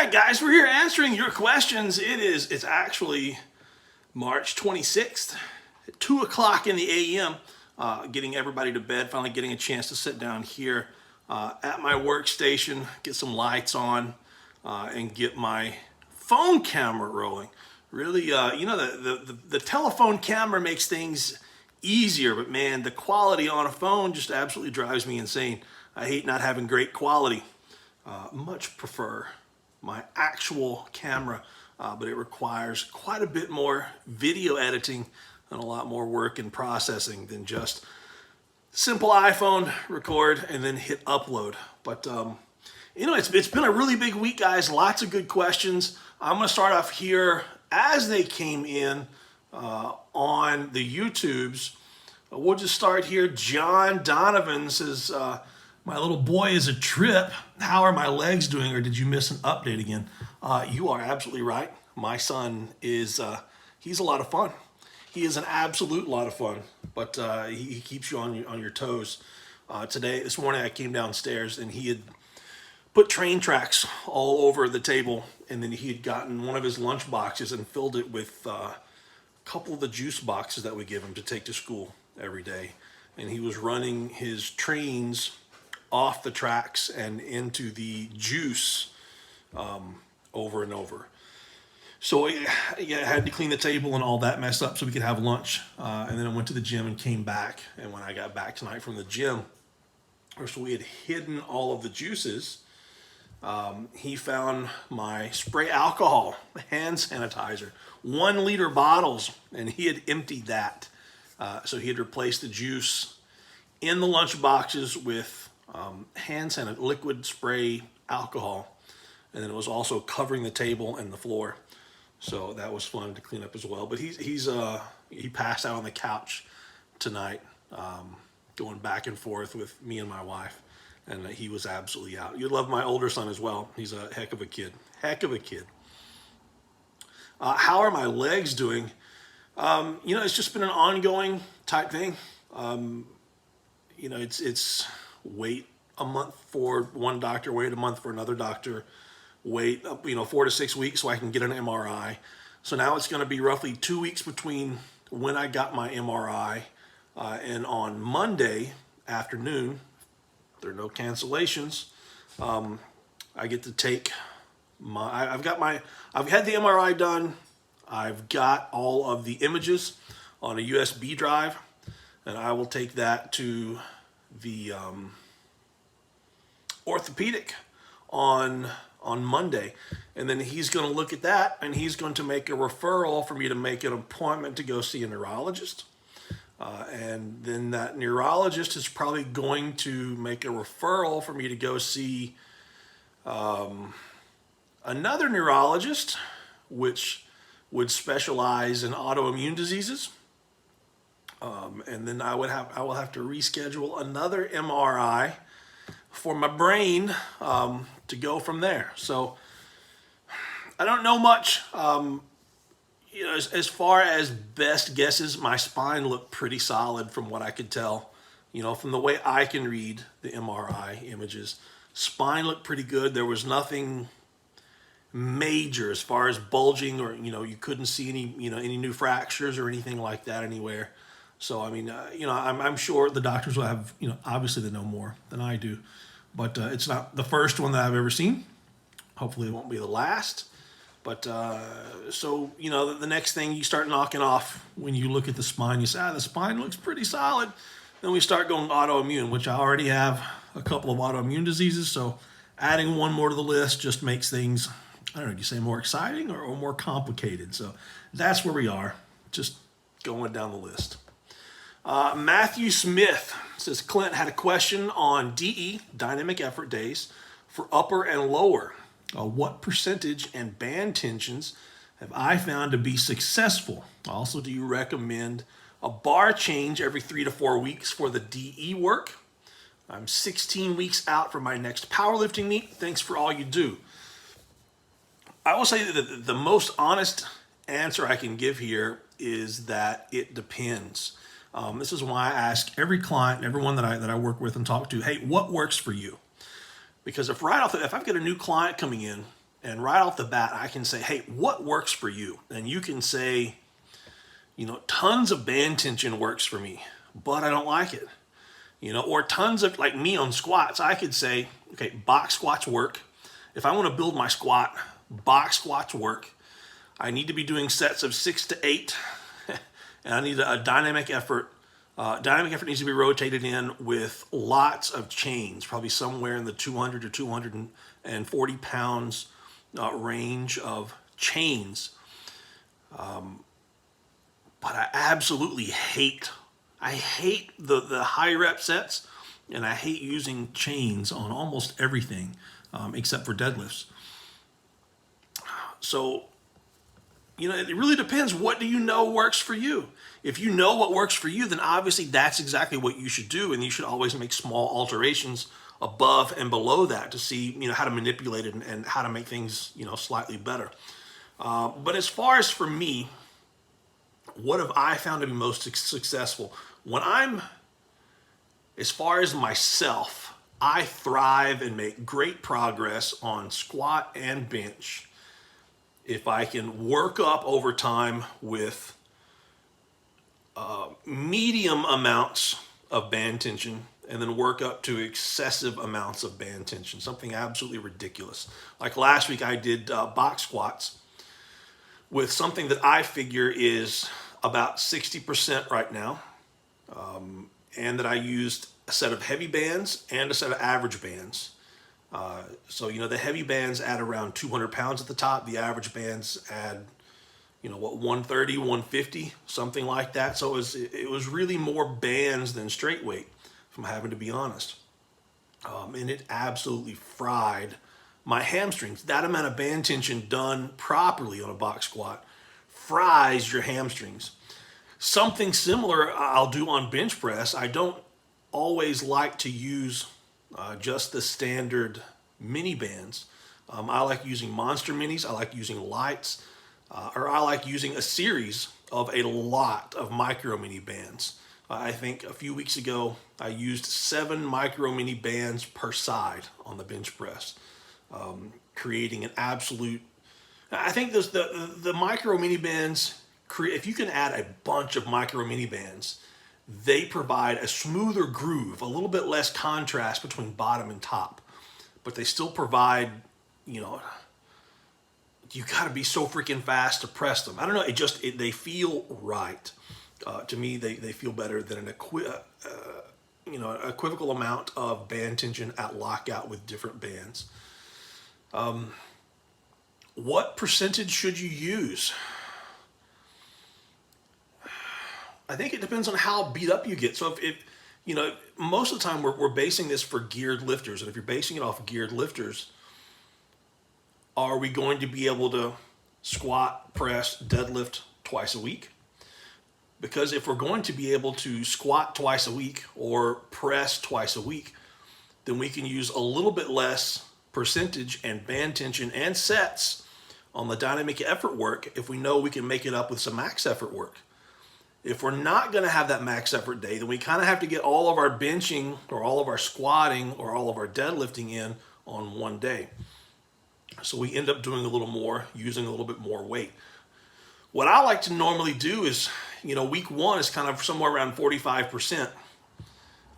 right, guys, we're here answering your questions. It's actually March 26th, at 2 o'clock in the a.m., getting everybody to bed, finally getting a chance to sit down here at my workstation, get some lights on, and get my phone camera rolling. Really, the telephone camera makes things easier, but man, the quality on a phone just absolutely drives me insane. I hate not having great quality. Much prefer my actual camera, but it requires quite a bit more video editing and a lot more work and processing than just simple iPhone record and then hit upload. But it's been a really big week, guys. Lots of good questions. I'm going to start off here as they came in on the YouTubes. We'll just start here. John Donovan says, my little boy is a trip. How are my legs doing, or did you miss an update again? You are absolutely right. My son is, he's a lot of fun. He is an absolute lot of fun, but he keeps you on your toes. This morning I came downstairs and he had put train tracks all over the table, and then he had gotten one of his lunch boxes and filled it with a couple of the juice boxes that we give him to take to school every day. And he was running his trains off the tracks and into the juice over and over. So I had to clean the table and all that messed up so we could have lunch. And then I went to the gym and came back. And when I got back tonight from the gym, so we had hidden all of the juices. He found my spray alcohol, hand sanitizer, 1 liter bottles, and he had emptied that. So he had replaced the juice in the lunch boxes with hand sanitizer, liquid spray alcohol, and then it was also covering the table and the floor. So that was fun to clean up as well. But he passed out on the couch tonight, going back and forth with me and my wife, and he was absolutely out. You love my older son as well. He's a heck of a kid. Heck of a kid. How are my legs doing? It's just been an ongoing type thing. It's wait a month for one doctor, wait a month for another doctor, wait 4 to 6 weeks so I can get an MRI. So now it's going to be roughly 2 weeks between when I got my MRI and on Monday afternoon, there are no cancellations. I get to take I've had the MRI done. I've got all of the images on a USB drive, and I will take that to the orthopedic on Monday, and then he's going to look at that, and he's going to make a referral for me to make an appointment to go see a neurologist, and then that neurologist is probably going to make a referral for me to go see another neurologist, which would specialize in autoimmune diseases. And then I will have to reschedule another MRI for my brain to go from there. So I don't know much. As far as best guesses, my spine looked pretty solid from what I could tell. From the way I can read the MRI images, spine looked pretty good. There was nothing major as far as bulging, or you couldn't see any new fractures or anything like that anywhere. So I'm sure the doctors will have, obviously they know more than I do, but it's not the first one that I've ever seen. Hopefully it won't be the last. But the next thing you start knocking off when you look at the spine, you say, the spine looks pretty solid. Then we start going autoimmune, which I already have a couple of autoimmune diseases. So adding one more to the list just makes things, I don't know, do you say more exciting or more complicated? So that's where we are, just going down the list. Matthew Smith says, Clint had a question on DE, dynamic effort days, for upper and lower. What percentage and band tensions have I found to be successful? Also, do you recommend a bar change every 3 to 4 weeks for the DE work? I'm 16 weeks out from my next powerlifting meet. Thanks for all you do. I will say that the most honest answer I can give here is that it depends. This is why I ask every client, everyone that I work with and talk to, hey, what works for you? Because if I've got a new client coming in And right off the bat, I can say, hey, what works for you? And you can say, tons of band tension works for me, but I don't like it. Or tons of, like me on squats, I could say, okay, box squats work. If I want to build my squat, box squats work. I need to be doing sets of 6 to 8, and I need a dynamic effort. Dynamic effort needs to be rotated in with lots of chains, probably somewhere in the 200 to 240 pounds range of chains. But I absolutely hate the high rep sets, and I hate using chains on almost everything except for deadlifts. So, it really depends. What do you know works for you? If you know what works for you, then obviously that's exactly what you should do, and you should always make small alterations above and below that to see, how to manipulate it and how to make things, slightly better. But as far as for me, what have I found to be most successful? As far as myself, I thrive and make great progress on squat and bench if I can work up over time with medium amounts of band tension and then work up to excessive amounts of band tension, something absolutely ridiculous. Like last week, I did box squats with something that I figure is about 60% right now, and that I used a set of heavy bands and a set of average bands. So the heavy bands add around 200 pounds at the top. The average bands add, 130, 150, something like that. So it was really more bands than straight weight, if I'm having to be honest. And it absolutely fried my hamstrings. That amount of band tension done properly on a box squat fries your hamstrings. Something similar I'll do on bench press. I don't always like to use just the standard mini bands. I like using monster minis. I like using lights, or I like using a series of a lot of micro mini bands. I think a few weeks ago I used 7 micro mini bands per side on the bench press, creating an absolute. I think the micro mini bands. If you can add a bunch of micro mini bands, they provide a smoother groove, a little bit less contrast between bottom and top, but they still provide, you got to be so freaking fast to press them. I don't know. They feel right. To me, they feel better than an equivocal amount of band tension at lockout with different bands. What percentage should you use? I think it depends on how beat up you get. So if most of the time we're basing this for geared lifters, and if you're basing it off of geared lifters, are we going to be able to squat, press, deadlift twice a week? Because if we're going to be able to squat twice a week or press twice a week, then we can use a little bit less percentage and band tension and sets on the dynamic effort work if we know we can make it up with some max effort work. If we're not going to have that max effort day, then we kind of have to get all of our benching or all of our squatting or all of our deadlifting in on one day. So we end up doing a little more, using a little bit more weight. What I like to normally do is, week 1 is kind of somewhere around 45%.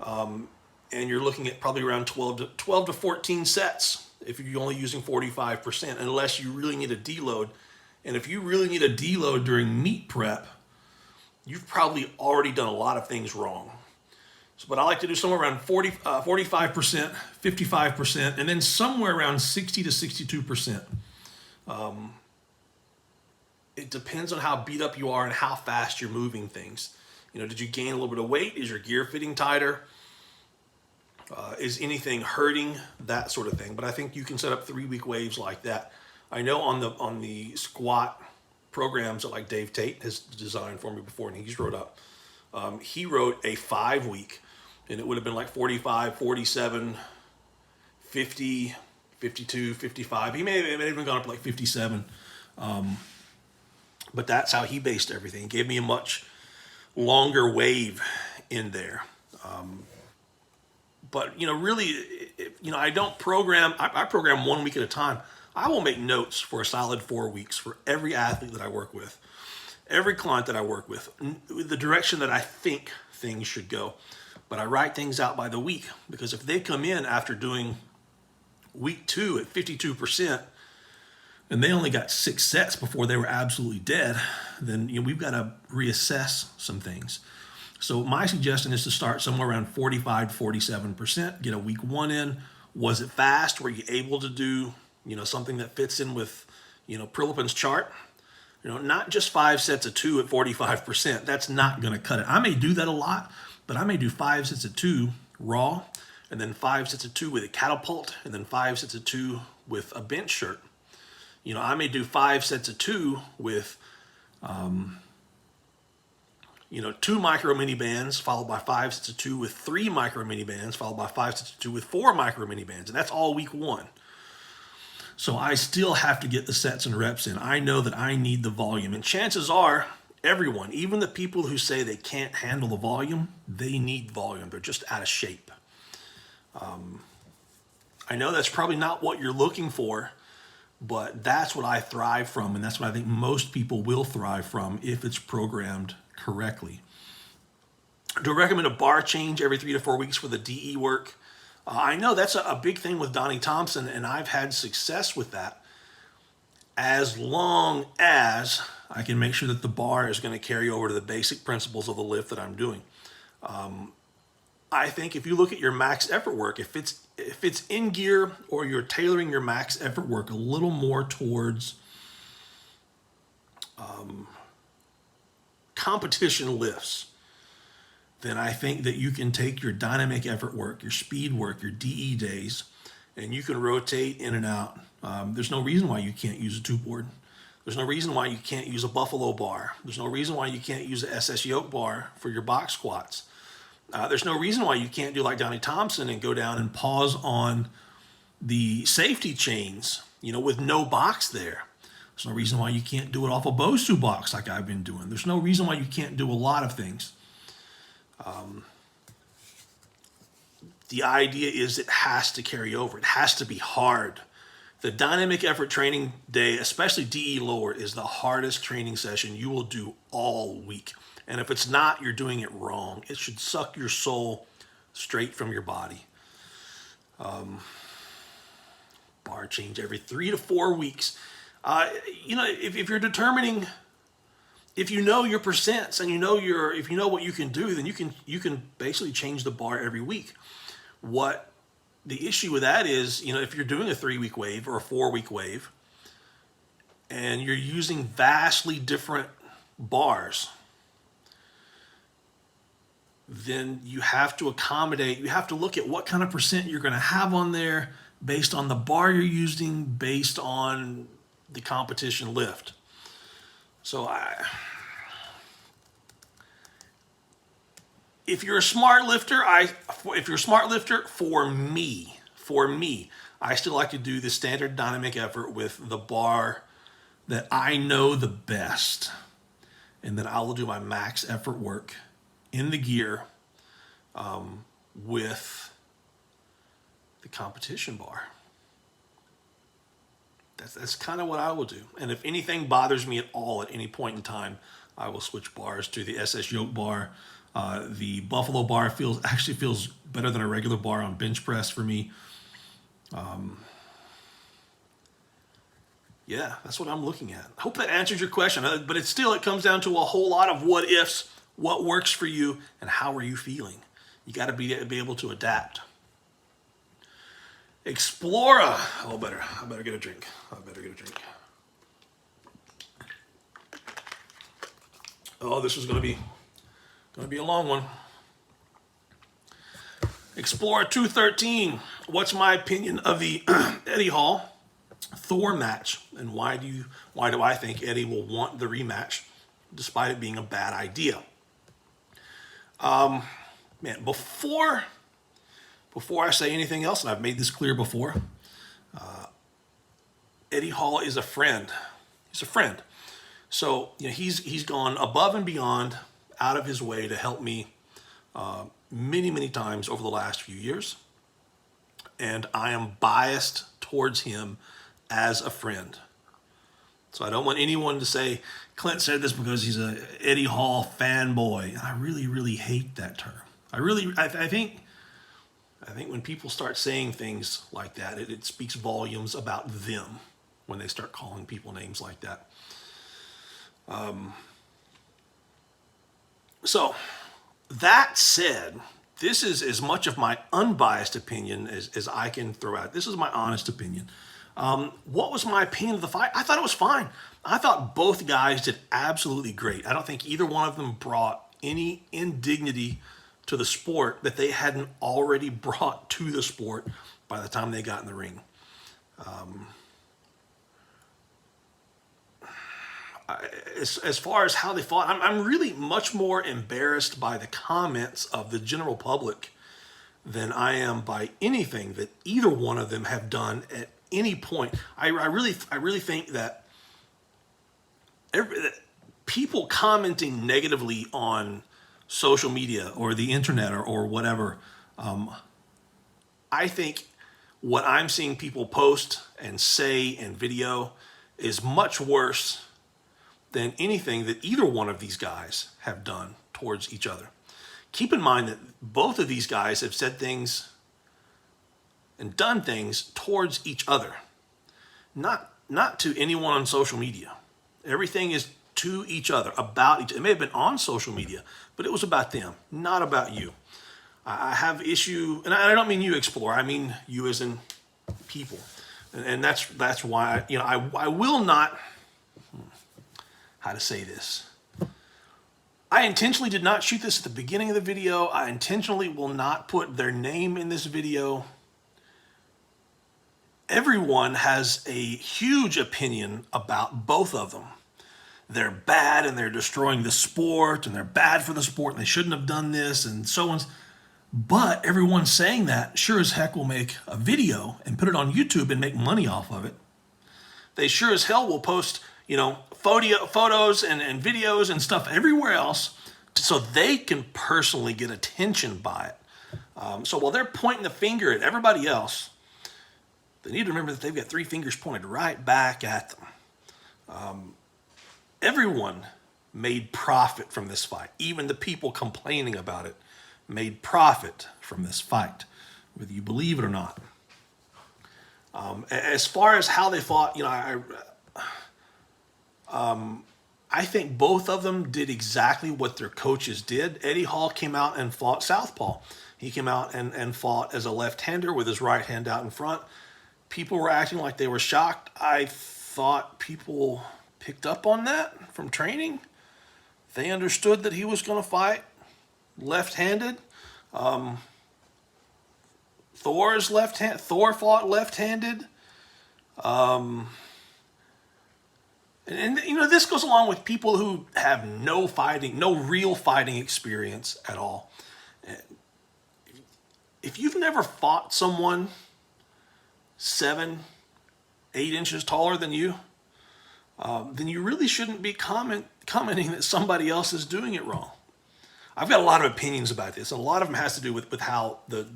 And you're looking at probably around 12 to 14 sets if you're only using 45%, unless you really need a deload. And if you really need a deload during meet prep, you've probably already done a lot of things wrong. But I like to do somewhere around 45%, 55%, and then somewhere around 60 to 62%. It depends on how beat up you are and how fast you're moving things. Did you gain a little bit of weight? Is your gear fitting tighter? Is anything hurting? That sort of thing. But I think you can set up 3-week waves like that. I know on the squat programs that like Dave Tate has designed for me before, and he's wrote up. He wrote a 5-week, and it would have been like 45, 47, 50, 52, 55. He may have even gone up to like 57. But that's how he based everything. He gave me a much longer wave in there. But, really, I don't program. I program 1 week at a time. I will make notes for a solid 4 weeks for every athlete that I work with, every client that I work with, the direction that I think things should go. But I write things out by the week, because if they come in after doing week 2 at 52%, and they only got 6 sets before they were absolutely dead, then we've got to reassess some things. So my suggestion is to start somewhere around 45 to 47%, get a week 1 in. Was it fast? Were you able to do something that fits in with Prilipin's chart? Not just 5 sets of 2 at 45%. That's not going to cut it. I may do that a lot, but I may do 5 sets of 2 raw, and then 5 sets of 2 with a catapult, and then 5 sets of 2 with a bench shirt. I may do 5 sets of 2 with, 2 micro mini bands, followed by 5 sets of 2 with 3 micro mini bands, followed by 5 sets of 2 with 4 micro mini bands. And that's all week 1. So I still have to get the sets and reps in. I know that I need the volume. And chances are, everyone, even the people who say they can't handle the volume, they need volume. They're just out of shape. I know that's probably not what you're looking for, but that's what I thrive from, and that's what I think most people will thrive from if it's programmed correctly. Do I recommend a bar change every 3 to 4 weeks for the DE work? I know that's a big thing with Donnie Thompson, and I've had success with that, as long as I can make sure that the bar is going to carry over to the basic principles of the lift that I'm doing. I think if you look at your max effort work, if it's in gear, or you're tailoring your max effort work a little more towards competition lifts, then I think that you can take your dynamic effort work, your speed work, your DE days, and you can rotate in and out. There's no reason why you can't use a 2-board. There's no reason why you can't use a buffalo bar. There's no reason why you can't use a SS yoke bar for your box squats. There's no reason why you can't do like Donnie Thompson and go down and pause on the safety chains, with no box there. There's no reason why you can't do it off a Bosu box like I've been doing. There's no reason why you can't do a lot of things. The idea is it has to carry over. It has to be hard. The dynamic effort training day, especially DE lower, is the hardest training session you will do all week. And if it's not, you're doing it wrong. It should suck your soul straight from your body. Bar change every 3 to 4 weeks. If you're determining, if you know your percents and if you know what you can do, then you can basically change the bar every week. What the issue with that is, if you're doing a 3-week wave or a 4-week wave, and you're using vastly different bars, then you have to accommodate, you have to look at what kind of percent you're going to have on there based on the bar you're using, based on the competition lift. So if you're a smart lifter, for me, I still like to do the standard dynamic effort with the bar that I know the best. And then I will do my max effort work in the gear with the competition bar. That's kind of what I will do. And if anything bothers me at all at any point in time, I will switch bars to the SS yoke bar. The buffalo bar actually feels better than a regular bar on bench press for me. Yeah, that's what I'm looking at. I hope that answers your question. But it comes down to a whole lot of what ifs, what works for you, and how are you feeling. You got to be able to adapt. Explora. I better get a drink. Oh, this is going to be a long one. Explora 213. What's my opinion of the Eddie Hall Thor match, and why do I think Eddie will want the rematch, despite it being a bad idea? Before I say anything else, and I've made this clear before, Eddie Hall is a friend. He's a friend. So he's gone above and beyond, out of his way to help me many times over the last few years, and I am biased towards him as a friend. So I don't want anyone to say, Clint said this because he's a Eddie Hall fanboy. I really, really hate that term. I think when people start saying things like that, it speaks volumes about them when they start calling people names like that. So that said, this is as much of my unbiased opinion as I can throw out. This is my honest opinion. What was my opinion of the fight? I thought it was fine. I thought both guys did absolutely great. I don't think either one of them brought any indignity to the sport that they hadn't already brought to the sport by the time they got in the ring. As far as how they fought, I'm really much more embarrassed by the comments of the general public than I am by anything that either one of them have done at any point. I really think that people commenting negatively on social media or the internet or whatever, I think what I'm seeing people post and say and video is much worse than anything that either one of these guys have done towards each other. Keep in mind that both of these guys have said things and done things towards each other, not to anyone on social media. Everything is to each other, about each. It may have been on social media, but it was about them, not about you. I have issue, and I don't mean you, Explorer. I mean you as in people, and that's why I will not. How to say this? I intentionally did not shoot this at the beginning of the video. I intentionally will not put their name in this video. Everyone has a huge opinion about both of them. They're bad and they're destroying the sport and they're bad for the sport and they shouldn't have done this and so on. But everyone saying that sure as heck will make a video and put it on YouTube and make money off of it. They sure as hell will post, photos and videos and stuff everywhere else so they can personally get attention by it. So while they're pointing the finger at everybody else, they need to remember that they've got three fingers pointed right back at them. Everyone made profit from this fight. Even the people complaining about it made profit from this fight, whether you believe it or not. As far as how they fought, I think both of them did exactly what their coaches did. Eddie Hall came out and fought southpaw. He came out and fought as a left-hander with his right hand out in front. People were acting like they were shocked. I thought people picked up on that from training. They understood that he was going to fight left-handed. Thor fought left-handed. And this goes along with people who have no real fighting experience at all. If you've never fought someone 7, 8 inches taller than you, then you really shouldn't be commenting that somebody else is doing it wrong. I've got a lot of opinions about this, and a lot of them has to do with how the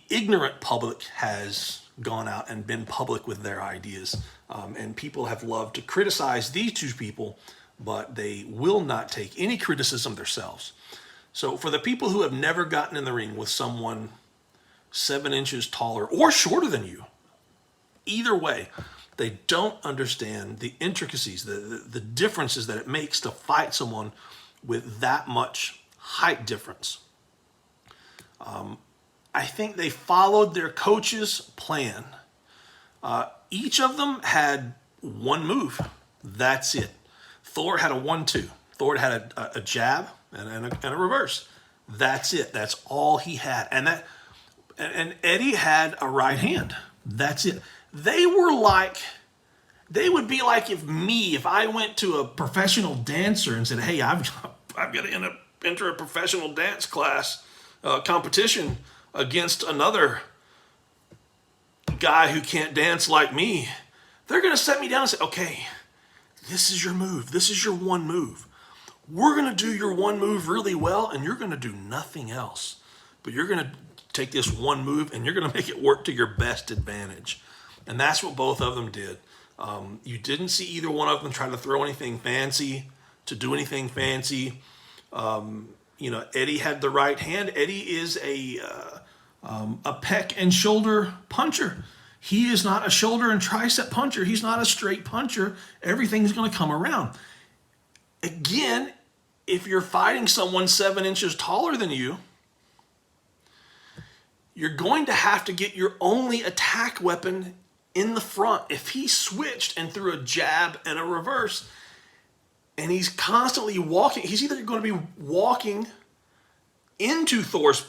ignorant public has gone out and been public with their ideas. And people have loved to criticize these two people, but they will not take any criticism themselves. So for the people who have never gotten in the ring with someone 7 inches taller or shorter than you, either way, they don't understand the intricacies, the differences that it makes to fight someone with that much height difference. I think they followed their coach's plan. Each of them had one move. That's it. Thor had a 1-2. Thor had a jab and a reverse. That's it. That's all he had. And Eddie had a right hand. That's it. They would be like if I went to a professional dancer and said, hey, I've got to enter a professional dance class competition against another guy who can't dance like me. They're going to set me down and say, okay, this is your move. This is your one move. We're going to do your one move really well, and you're going to do nothing else. But you're going to take this one move and you're going to make it work to your best advantage. And that's what both of them did. You didn't see either one of them try to throw anything fancy, to do anything fancy. Eddie had the right hand. Eddie is a pec and shoulder puncher. He is not a shoulder and tricep puncher. He's not a straight puncher. Everything's going to come around. Again, if you're fighting someone 7 inches taller than you, you're going to have to get your only attack weapon in the front. If he switched and threw a jab and a reverse, and he's constantly walking, he's either going to be walking into Thor's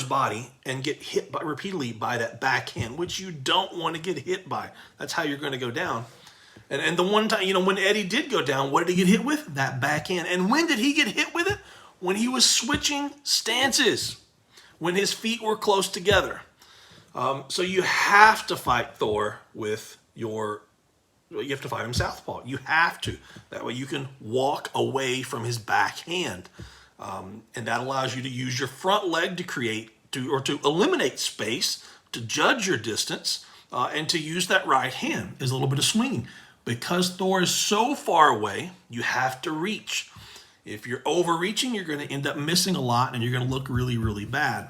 body and get hit repeatedly by that backhand, which you don't want to get hit by. That's how you're going to go down. And the one time, when Eddie did go down, what did he get hit with? That backhand. And when did he get hit with it? When he was switching stances, when his feet were close together. So you have to fight Thor with you have to fight him southpaw. You have to. That way you can walk away from his backhand. And that allows you to use your front leg to eliminate space, to judge your distance, and to use that right hand as a little bit of swinging. Because Thor is so far away, you have to reach. If you're overreaching, you're going to end up missing a lot, and you're going to look really, really bad.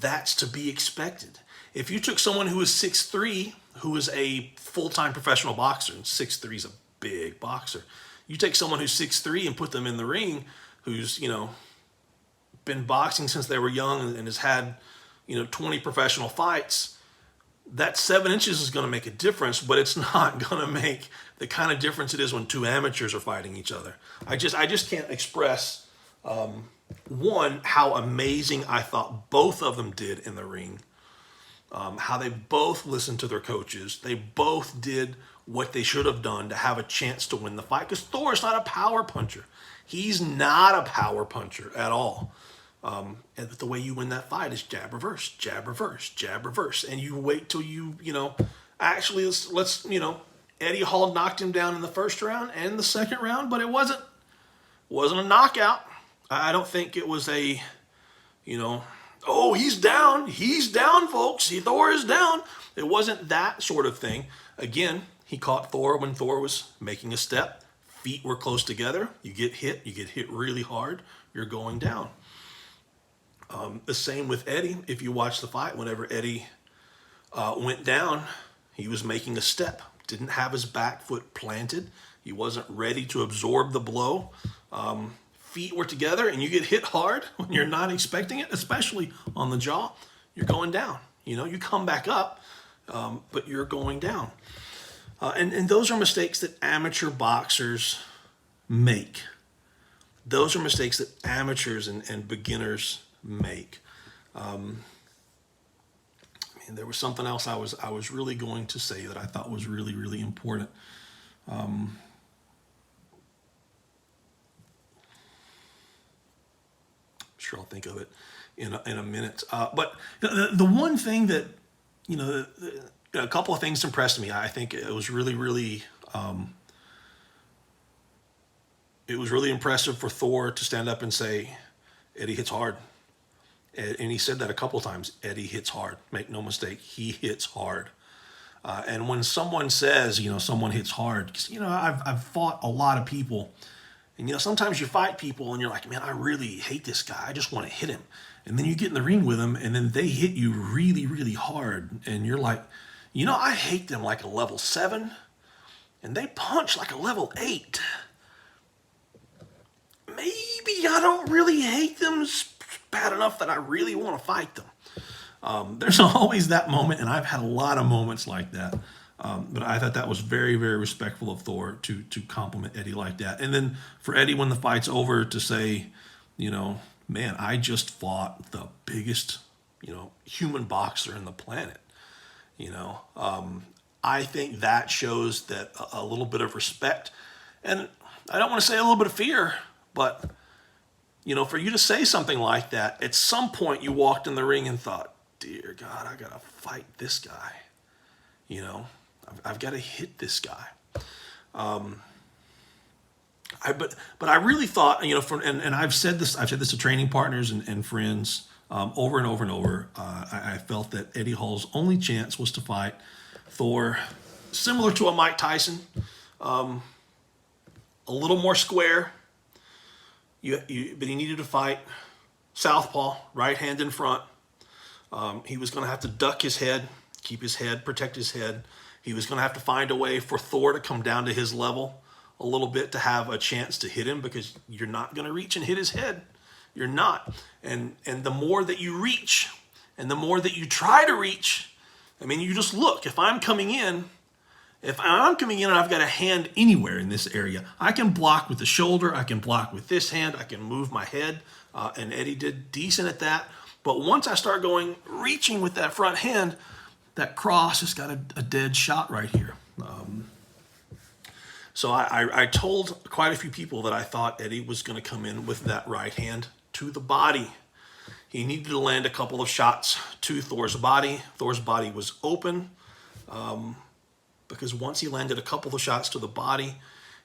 That's to be expected. If you took someone who was 6'3", who is a full-time professional boxer, and 6'3" is a big boxer. You take someone who's 6'3" and put them in the ring, who's, been boxing since they were young and has had, 20 professional fights, that 7 inches is going to make a difference, but it's not going to make the kind of difference it is when two amateurs are fighting each other. I just can't express, one, how amazing I thought both of them did in the ring. How they both listened to their coaches. They both did what they should have done to have a chance to win the fight. Because Thor is not a power puncher. He's not a power puncher at all. And the way you win that fight is jab, reverse, jab, reverse, jab, reverse. And you wait till actually, let's Eddie Hall knocked him down in the first round and the second round, but it wasn't a knockout. I don't think it was a, oh, he's down, folks. Thor is down. It wasn't that sort of thing. Again, he caught Thor when Thor was making a step. Feet were close together. You get hit really hard, you're going down. The same with Eddie. If you watch the fight, whenever Eddie went down, he was making a step. Didn't have his back foot planted. He wasn't ready to absorb the blow. Feet were together, and you get hit hard when you're not expecting it, especially on the jaw. You're going down. You come back up, but you're going down. And those are mistakes that amateur boxers make. Those are mistakes that amateurs and beginners make. There was something else I was really going to say that I thought was really, really important. Sure, I'll think of it in a minute. But the one thing that a couple of things impressed me. I think it was really, really, impressive for Thor to stand up and say, "Eddie hits hard," and he said that a couple of times. Eddie hits hard. Make no mistake, he hits hard. And when someone says, someone hits hard, because I've fought a lot of people. And, sometimes you fight people and you're like, man, I really hate this guy. I just want to hit him. And then you get in the ring with him and then they hit you really, really hard. And you're like, I hate them like a level 7 and they punch like a level 8. Maybe I don't really hate them bad enough that I really want to fight them. There's always that moment, and I've had a lot of moments like that. But I thought that was very, very respectful of Thor to compliment Eddie like that. And then for Eddie, when the fight's over, to say, man, I just fought the biggest, human boxer in the planet. I think that shows that a little bit of respect. And I don't want to say a little bit of fear, but, for you to say something like that, at some point you walked in the ring and thought, dear God, I got to fight this guy. I've got to hit this guy. But I really thought, and I've said this to training partners and friends over and over and over. I felt that Eddie Hall's only chance was to fight Thor, similar to a Mike Tyson, a little more square. But he needed to fight southpaw, right hand in front. He was going to have to duck his head, keep his head, protect his head. He was going to have to find a way for Thor to come down to his level a little bit to have a chance to hit him, because you're not going to reach and hit his head. You're not. And the more that you reach and the more that you try to reach, I mean, you just look. If I'm coming in and I've got a hand anywhere in this area, I can block with the shoulder, I can block with this hand, I can move my head, and Eddie did decent at that. But once I start reaching with that front hand, that cross has got a dead shot right here. So I told quite a few people that I thought Eddie was going to come in with that right hand to the body. He needed to land a couple of shots to Thor's body. Thor's body was open, because once he landed a couple of shots to the body,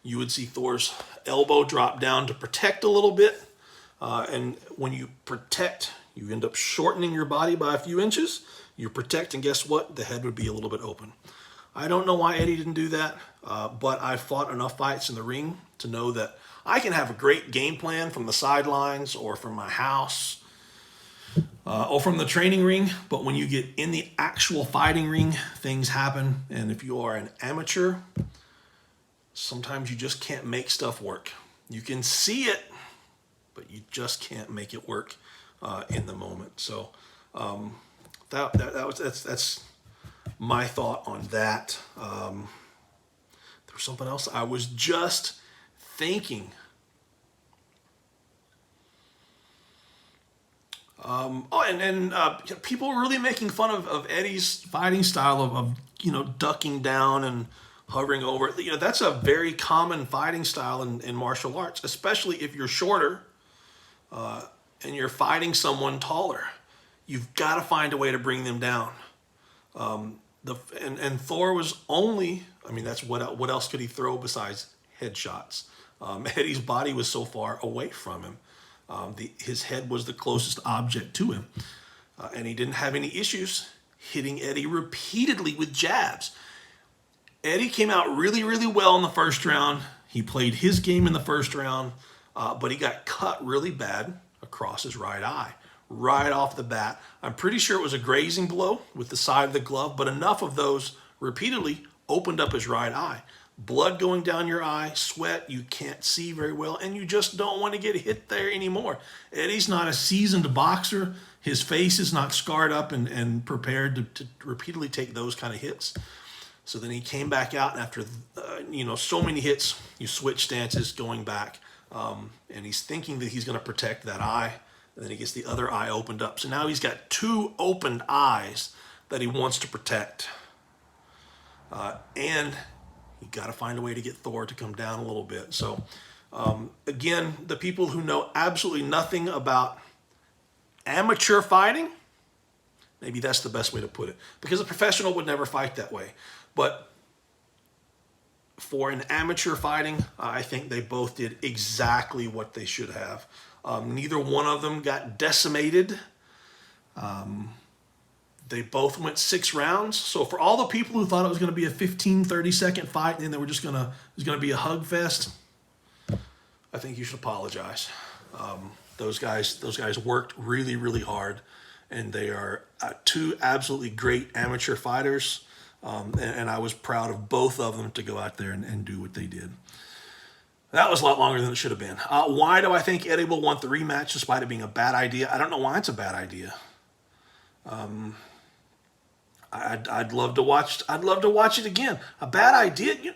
you would see Thor's elbow drop down to protect a little bit. And when you protect, you end up shortening your body by a few inches. You protect, and guess what? The head would be a little bit open. I don't know why Eddie didn't do that, but I've fought enough fights in the ring to know that I can have a great game plan from the sidelines or from my house or from the training ring, but when you get in the actual fighting ring, things happen. And if you are an amateur, sometimes you just can't make stuff work. You can see it, but you just can't make it work in the moment. So that's my thought on that. There was something else I was just thinking. People were really making fun of Eddie's fighting style of ducking down and hovering over. That's a very common fighting style in martial arts, especially if you're shorter and you're fighting someone taller. You've got to find a way to bring them down. And Thor was only, that's what else could he throw besides headshots? Eddie's body was so far away from him. His head was the closest object to him. And he didn't have any issues hitting Eddie repeatedly with jabs. Eddie came out really, really well in the first round. He played his game in the first round, but he got cut really bad across his right eye, right off the bat. I'm pretty sure it was a grazing blow with the side of the glove, but enough of those repeatedly opened up his right eye. Blood going down your eye, sweat, you can't see very well, and you just don't want to get hit there anymore. Eddie's not a seasoned boxer. His face is not scarred up and prepared to repeatedly take those kind of hits. So then he came back out, and after so many hits, you switch stances going back, and he's thinking that he's going to protect that eye, and then he gets the other eye opened up. So now he's got two opened eyes that he wants to protect. And you got to find a way to get Thor to come down a little bit. So, again, the people who know absolutely nothing about amateur fighting, maybe that's the best way to put it, because a professional would never fight that way. But for an amateur fighting, I think they both did exactly what they should have. Neither one of them got decimated. They both went 6 rounds. So for all the people who thought it was going to be a 15, 30-second fight and then it was going to be a hug fest, I think you should apologize. Those guys worked really, really hard, and they are two absolutely great amateur fighters. And I was proud of both of them to go out there and do what they did. That was a lot longer than it should have been. Why do I think Eddie will want the rematch despite it being a bad idea? I don't know why it's a bad idea. I'd love to watch it again. A bad idea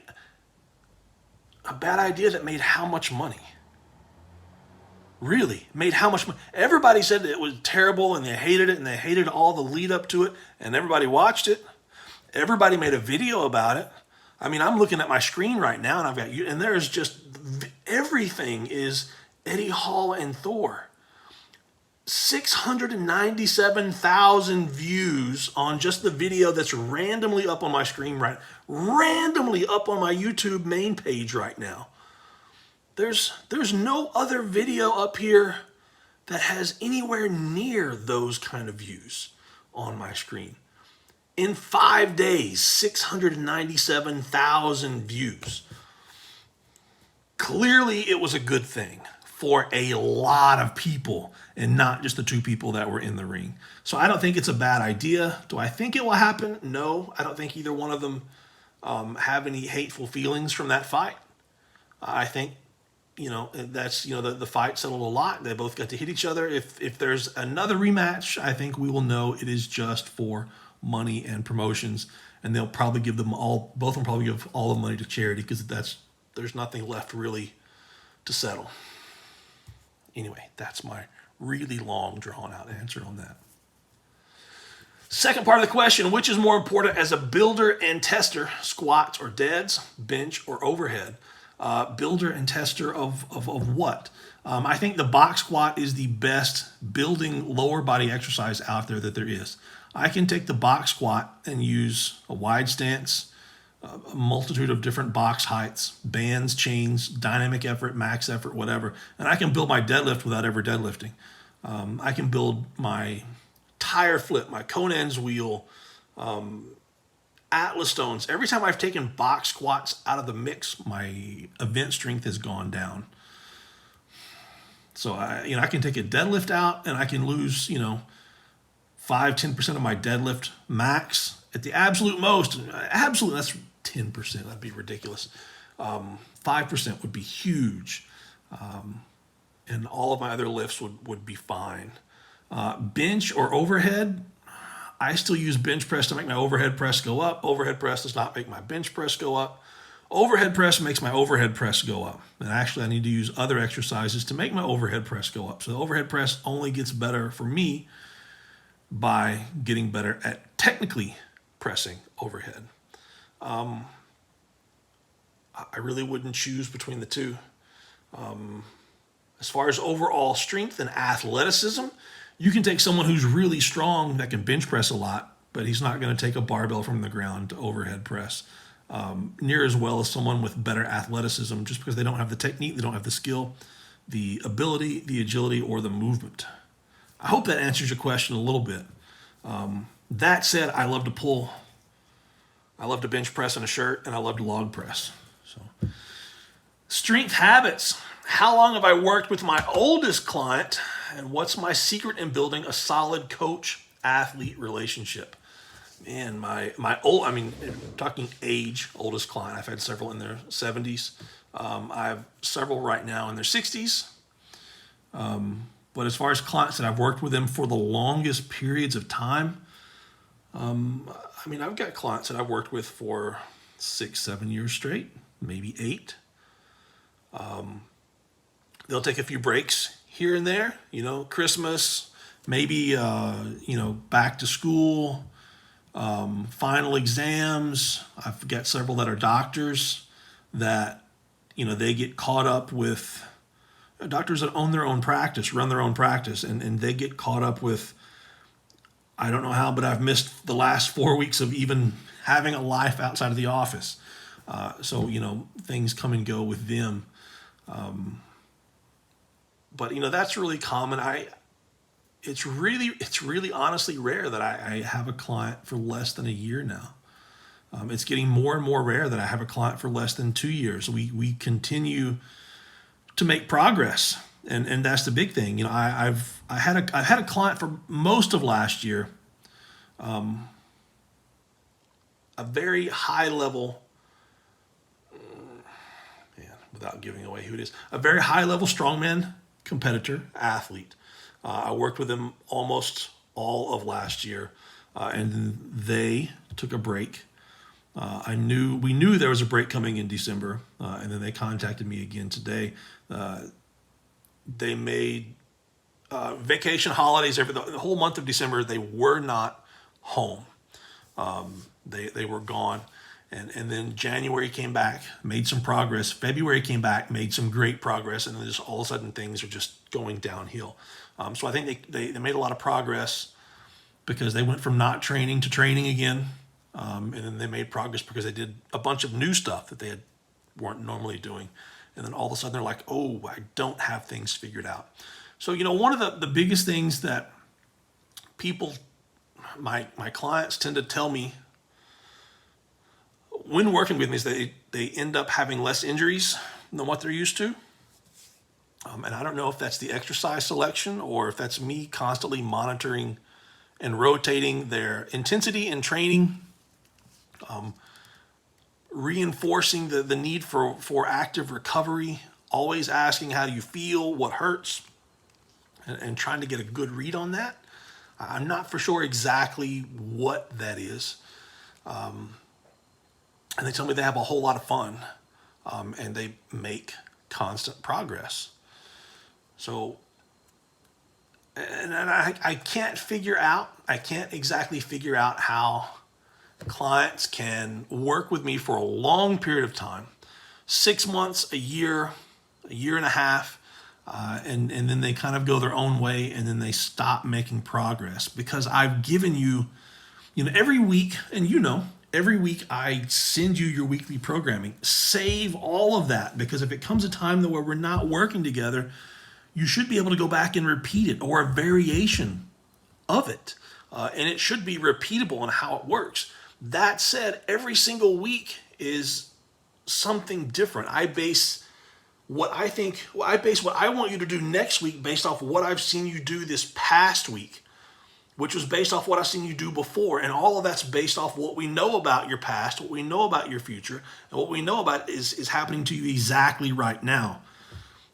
that made how much money? Really, made how much money? Everybody said that it was terrible and they hated it and they hated all the lead up to it, and everybody watched it. Everybody made a video about it. I'm looking at my screen right now, and I've got you, and there's just everything is Eddie Hall and Thor. 697,000 views on just the video that's randomly up on my screen randomly up on my YouTube main page right now. There's no other video up here that has anywhere near those kind of views on my screen. In 5 days, 697,000 views. Clearly, it was a good thing for a lot of people and not just the 2 people that were in the ring. So I don't think it's a bad idea. Do I think it will happen? No, I don't think either one of them have any hateful feelings from that fight. I think, that's, the fight settled a lot. They both got to hit each other. If there's another rematch, I think we will know it is just for money and promotions, and they'll probably give them all, both of them probably give all the money to charity, because there's nothing left really to settle. Anyway, that's my really long, drawn-out answer on that. Second part of the question, which is more important as a builder and tester, squats or deads, bench or overhead? Builder and tester of what? I think the box squat is the best building lower body exercise out there that there is. I can take the box squat and use a wide stance, a multitude of different box heights, bands, chains, dynamic effort, max effort, whatever. And I can build my deadlift without ever deadlifting. I can build my tire flip, my Conan's wheel, Atlas stones. Every time I've taken box squats out of the mix, my event strength has gone down. So I can take a deadlift out and I can lose, 5-10% of my deadlift max at the absolute most. Absolute, that's 10%. That'd be ridiculous. 5% would be huge. And all of my other lifts would be fine. Bench or overhead, I still use bench press to make my overhead press go up. Overhead press does not make my bench press go up. Overhead press makes my overhead press go up. And actually, I need to use other exercises to make my overhead press go up. So the overhead press only gets better for me by getting better at technically pressing overhead. I really wouldn't choose between the two. As far as overall strength and athleticism, you can take someone who's really strong that can bench press a lot, but he's not going to take a barbell from the ground to overhead press near as well as someone with better athleticism, just because they don't have the technique, they don't have the skill, the ability, the agility, or the movement. I hope that answers your question a little bit. That said, I love to pull. I love to bench press in a shirt, and I love to log press. So, strength habits. How long have I worked with my oldest client, and what's my secret in building a solid coach-athlete relationship? Man, talking age, oldest client, I've had several in their 70s. I have several right now in their 60s. But as far as clients that I've worked with them for the longest periods of time, I've got clients that I've worked with for 6-7 years straight, maybe 8. They'll take a few breaks here and there, Christmas, maybe, back to school, final exams. I've got several that are doctors that, they get caught up with doctors that own their own practice, run their own practice, and they get caught up with, I don't know how, but I've missed the last 4 weeks of even having a life outside of the office. So things come and go with them. But that's really common. It's really honestly rare that I have a client for less than a year now. It's getting more and more rare that I have a client for less than 2 years. We continue to make progress, and that's the big thing. I've had a client for most of last year, a very high level, without giving away who it is, a very high level strongman competitor athlete. I worked with him almost all of last year, and then they took a break. We knew there was a break coming in December, and then they contacted me again today. They made vacation holidays the whole month of December. They were not home. They were gone. And then January came back, made some progress. February came back, made some great progress. And then just all of a sudden things are just going downhill. So I think they made a lot of progress because they went from not training to training again. And then they made progress because they did a bunch of new stuff that they weren't normally doing. and then all of a sudden they're like, oh, I don't have things figured out. So, one of the biggest things that people, my clients tend to tell me when working with me is they end up having less injuries than what they're used to. And I don't know if that's the exercise selection or if that's me constantly monitoring and rotating their intensity in training, reinforcing the need for active recovery, always asking how do you feel, what hurts, and trying to get a good read on that. I'm not for sure exactly what that is. And they tell me they have a whole lot of fun, and they make constant progress. So, and I can't exactly figure out how clients can work with me for a long period of time, 6 months, a year and a half, and then they kind of go their own way, and then they stop making progress because I've given you, every week, and every week I send you your weekly programming. Save all of that, because if it comes a time where we're not working together, you should be able to go back and repeat it, or a variation of it. And it should be repeatable in how it works. That said, every single week is something different. I base what I want you to do next week based off what I've seen you do this past week, which was based off what I've seen you do before. And all of that's based off what we know about your past, what we know about your future, and what we know about is happening to you exactly right now.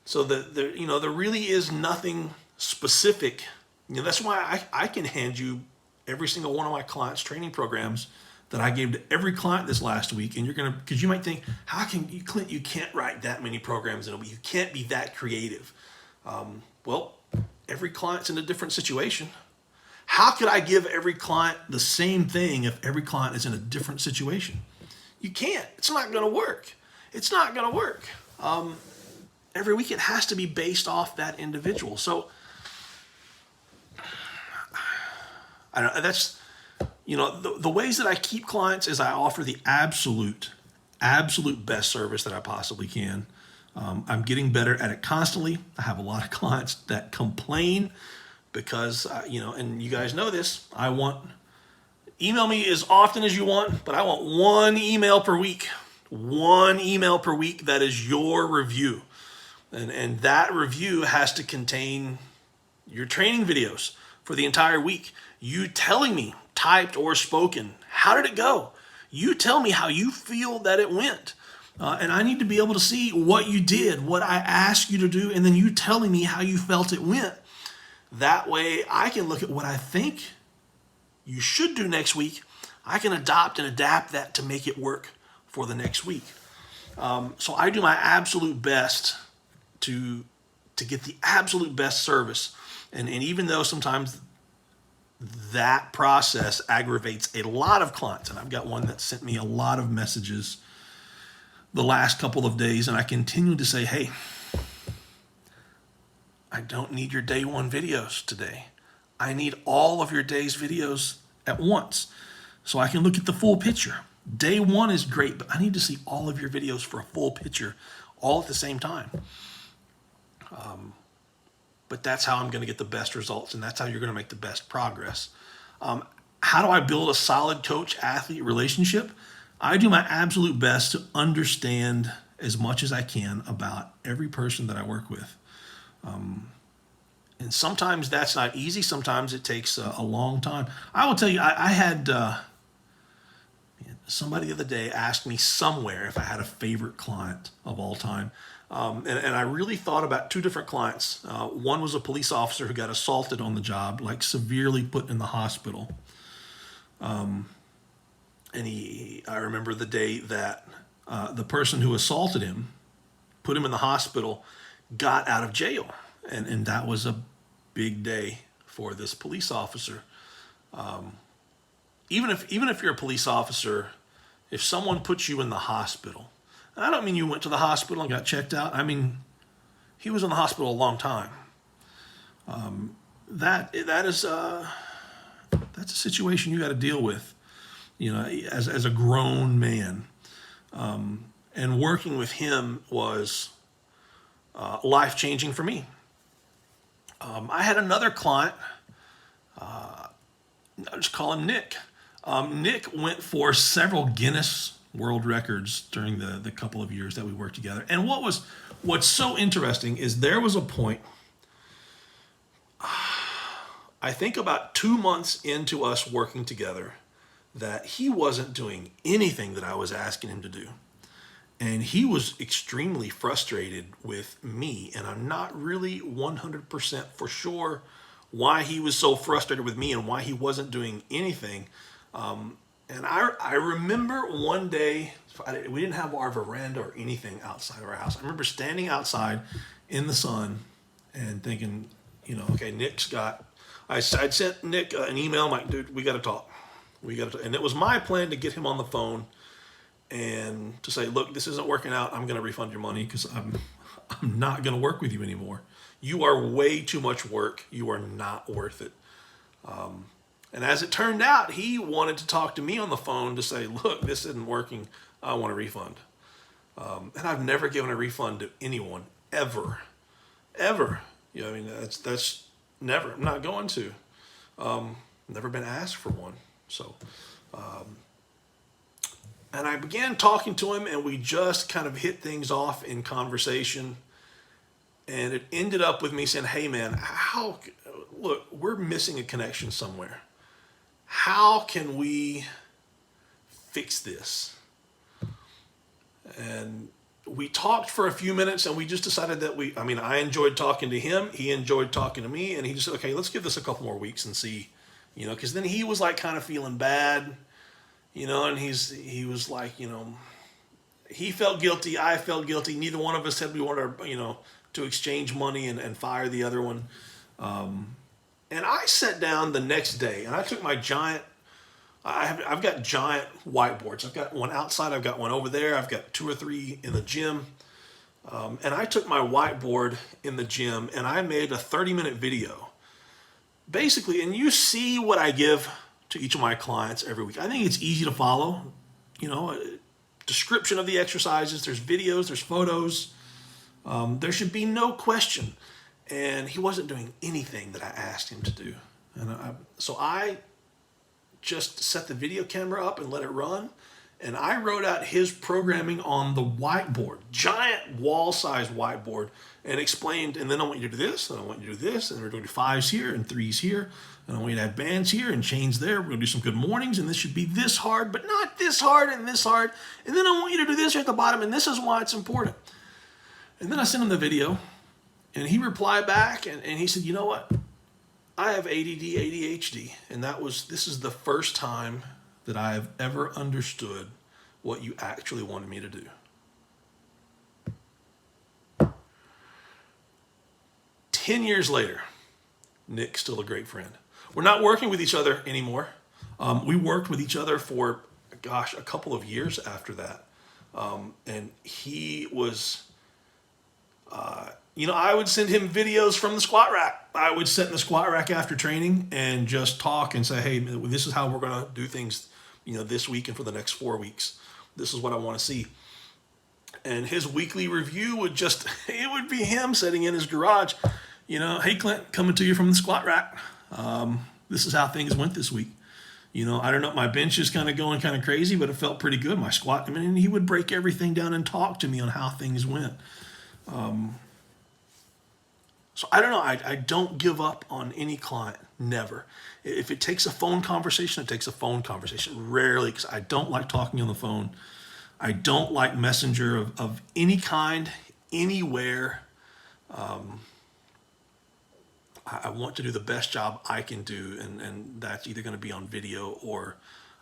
So there really is nothing specific. That's why I can hand you every single one of my clients' training programs that I gave to every client this last week. And because you might think, how can you, Clint, you can't write that many programs in a week. You can't be that creative. Well, every client's in a different situation. How could I give every client the same thing if every client is in a different situation? You can't. It's not going to work. It's not going to work. Every week it has to be based off that individual. So I don't know. That's, the ways that I keep clients is I offer the absolute best service that I possibly can. I'm getting better at it constantly. I have a lot of clients that complain because, and you guys know this, email me as often as you want, but I want one email per week that is your review. And that review has to contain your training videos for the entire week. You telling me, typed or spoken, how did it go? You tell me how you feel that it went. And I need to be able to see what you did, what I asked you to do, and then you telling me how you felt it went. That way I can look at what I think you should do next week. I can adopt and adapt that to make it work for the next week. So I do my absolute best to get the absolute best service. And even though sometimes that process aggravates a lot of clients, and I've got one that sent me a lot of messages the last couple of days, and I continue to say, hey, I don't need your day one videos today. I need all of your day's videos at once so I can look at the full picture. Day one is great, but I need to see all of your videos for a full picture all at the same time. But that's how I'm going to get the best results, and that's how you're going to make the best progress. How do I build a solid coach-athlete relationship? I do my absolute best to understand as much as I can about every person that I work with. And sometimes that's not easy. Sometimes it takes a long time. I will tell you, I had somebody the other day asked me somewhere if I had a favorite client of all time. And I really thought about two different clients. One was a police officer who got assaulted on the job, like severely put in the hospital. And I remember the day that the person who assaulted him, put him in the hospital, got out of jail. And that was a big day for this police officer. Even if you're a police officer, if someone puts you in the hospital, I don't mean you went to the hospital and got checked out. I mean, he was in the hospital a long time. That's a situation you got to deal with, as a grown man. And working with him was life-changing for me. I had another client, I'll just call him Nick. Nick went for several Guinness World Records during the couple of years that we worked together. And what's so interesting is there was a point, I think about 2 months into us working together, that he wasn't doing anything that I was asking him to do. And he was extremely frustrated with me. And I'm not really 100% for sure why he was so frustrated with me and why he wasn't doing anything. And I remember one day, we didn't have our veranda or anything outside of our house. I remember standing outside in the sun and thinking, okay, I'd sent Nick an email. I'm like, dude, we got to talk. And it was my plan to get him on the phone and to say, look, this isn't working out. I'm going to refund your money because I'm not going to work with you anymore. You are way too much work. You are not worth it. And as it turned out, he wanted to talk to me on the phone to say, look, this isn't working. I want a refund. And I've never given a refund to anyone, ever. Ever. That's never. I'm not going to. Never been asked for one. So, and I began talking to him, and we just kind of hit things off in conversation. And it ended up with me saying, hey, man, look, we're missing a connection somewhere. How can we fix this? And we talked for a few minutes, and we just decided that I enjoyed talking to him. He enjoyed talking to me, and he just said, okay, let's give this a couple more weeks and see, because then he was like kind of feeling bad, and he was like, he felt guilty. I felt guilty. Neither one of us said we wanted to exchange money and fire the other one. And I sat down the next day, and I took my I've got giant whiteboards. I've got one outside. I've got one over there. I've got 2 or 3 in the gym. And I took my whiteboard in the gym, and I made a 30-minute video. Basically, and you see what I give to each of my clients every week. I think it's easy to follow. A description of the exercises. There's videos. There's photos. There should be no question. And he wasn't doing anything that I asked him to do. And so I just set the video camera up and let it run. And I wrote out his programming on the whiteboard, giant wall-sized whiteboard, and explained, and then I want you to do this, and I want you to do this, and we're going to do 5s here and 3s here, and I want you to have bands here and chains there. We're going to do some good mornings, and this should be this hard, but not this hard and this hard. And then I want you to do this here at the bottom, and this is why it's important. And then I sent him the video. And he replied back, and he said, you know what? I have ADD, ADHD. And this is the first time that I have ever understood what you actually wanted me to do. 10 years later, Nick's still a great friend. We're not working with each other anymore. We worked with each other for, a couple of years after that. And he was... I would send him videos from the squat rack. I would sit in the squat rack after training and just talk and say, hey, this is how we're going to do things, this week and for the next 4 weeks. This is what I want to see. And his weekly review it would be him sitting in his garage, hey, Clint, coming to you from the squat rack. This is how things went this week. I don't know, my bench is kind of going kind of crazy, but it felt pretty good. My squat, and he would break everything down and talk to me on how things went. So I don't know. I don't give up on any client. Never. If it takes a phone conversation, it takes a phone conversation. Rarely, because I don't like talking on the phone. I don't like messenger of any kind, anywhere. I want to do the best job I can do, and that's either going to be on video or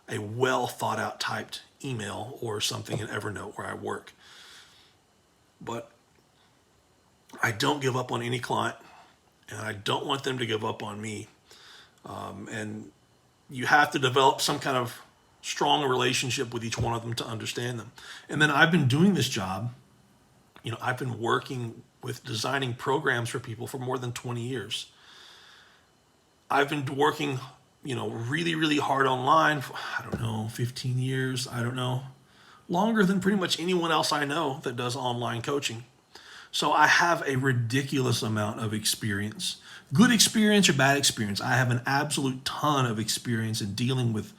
a well thought out typed email or something in Evernote where I work. But I don't give up on any client, and I don't want them to give up on me. And you have to develop some kind of strong relationship with each one of them to understand them. And then I've been doing this job. I've been working with designing programs for people for more than 20 years. I've been working, really, really hard online for, 15 years. I don't know. Longer than pretty much anyone else I know that does online coaching. So I have a ridiculous amount of experience. Good experience or bad experience. I have an absolute ton of experience in dealing with